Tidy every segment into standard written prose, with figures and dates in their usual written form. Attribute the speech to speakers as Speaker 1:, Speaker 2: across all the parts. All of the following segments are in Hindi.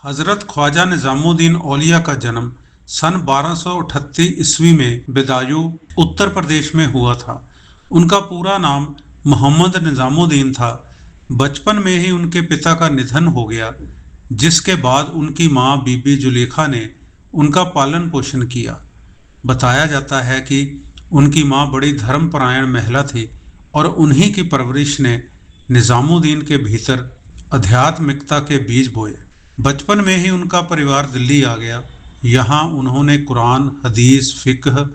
Speaker 1: हजरत ख्वाजा निजामुद्दीन औलिया का जन्म सन 1238 ईस्वी में बदायूं उत्तर प्रदेश में हुआ था। उनका पूरा नाम मोहम्मद निजामुद्दीन था। बचपन में ही उनके पिता का निधन हो गया, जिसके बाद उनकी मां बीबी जुलेखा ने उनका पालन पोषण किया। बताया जाता है कि उनकी मां बड़ी धर्मपरायण महिला थी और उन्हीं की परवरिश ने निजामुद्दीन के भीतर आध्यात्मिकता के बीज बोए। बचपन में ही उनका परिवार दिल्ली आ गया। यहाँ उन्होंने कुरान, हदीस, फिक्ह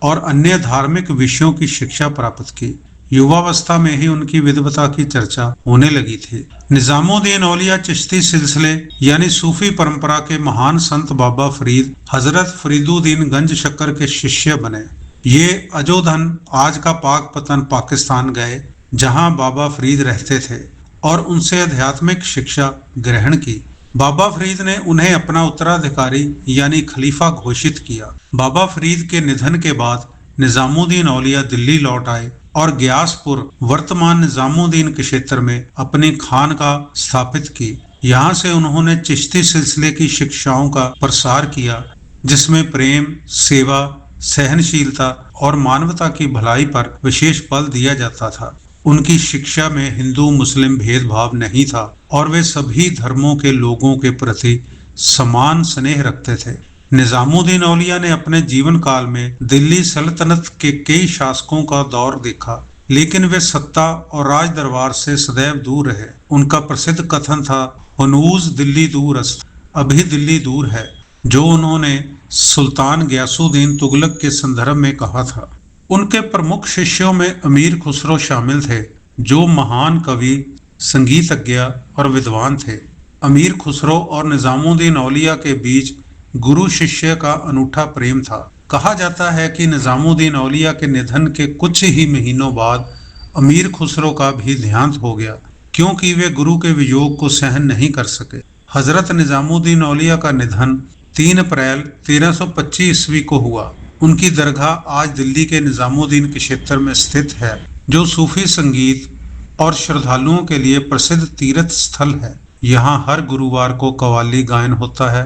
Speaker 1: और अन्य धार्मिक विषयों की शिक्षा प्राप्त की। युवावस्था में ही उनकी विद्वता की चर्चा होने लगी थी। निजामुद्दीन औलिया चिश्ती सिलसिले यानी सूफी परंपरा के महान संत बाबा फरीद हजरत फरीदुद्दीन गंज शक्कर के शिष्य बने। ये अजोधन आज का पाकपतन पाकिस्तान गए, जहां बाबा फरीद रहते थे और उनसे आध्यात्मिक शिक्षा ग्रहण की। बाबा फरीद ने उन्हें अपना उत्तराधिकारी यानी खलीफा घोषित किया। बाबा फरीद के निधन के बाद निजामुद्दीन औलिया दिल्ली लौट आए और ग्यासपुर वर्तमान निजामुद्दीन के क्षेत्र में अपनी खानकाह स्थापित की। यहाँ से उन्होंने चिश्ती सिलसिले की शिक्षाओं का प्रसार किया, जिसमें प्रेम, सेवा, सहनशीलता और मानवता की भलाई पर विशेष बल दिया जाता था। उनकी शिक्षा में हिंदू मुस्लिम भेदभाव नहीं था और वे सभी धर्मों के लोगों के प्रति समान स्नेह रखते थे। निजामुद्दीन औलिया ने अपने जीवन काल में दिल्ली सल्तनत के कई शासकों का दौर देखा, लेकिन वे सत्ता और राज दरबार से सदैव दूर रहे। उनका प्रसिद्ध कथन था, हनूज दिल्ली दूर अस्त, अभी दिल्ली दूर है, जो उन्होंने सुल्तान गयासुद्दीन तुगलक के संदर्भ में कहा था। उनके प्रमुख शिष्यों में अमीर खुसरो शामिल थे, जो महान कवि, संगीतज्ञ और विद्वान थे। अमीर खुसरो और निजामुद्दीन औलिया के बीच गुरु शिष्य का अनूठा प्रेम था। कहा जाता है कि निजामुद्दीन औलिया के निधन के कुछ ही महीनों बाद अमीर खुसरो का भी देहांत हो गया, क्योंकि वे गुरु के वियोग को सहन नहीं कर सके। हजरत निजामुद्दीन औलिया का निधन 3 अप्रैल 1325 ईस्वी को हुआ। उनकी दरगाह आज दिल्ली के निजामुद्दीन के क्षेत्र में स्थित है, जो सूफी संगीत और श्रद्धालुओं के लिए प्रसिद्ध तीर्थ स्थल है। यहाँ हर गुरुवार को कव्वाली गायन होता है,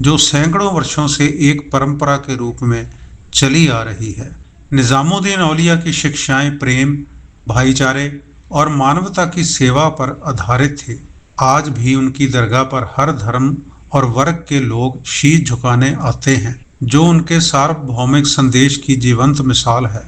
Speaker 1: जो सैकड़ों वर्षों से एक परंपरा के रूप में चली आ रही है। निजामुद्दीन औलिया की शिक्षाएं प्रेम, भाईचारे और मानवता की सेवा पर आधारित थी। आज भी उनकी दरगाह पर हर धर्म और वर्ग के लोग शीश झुकाने आते हैं, जो उनके सार्वभौमिक संदेश की जीवंत मिसाल है।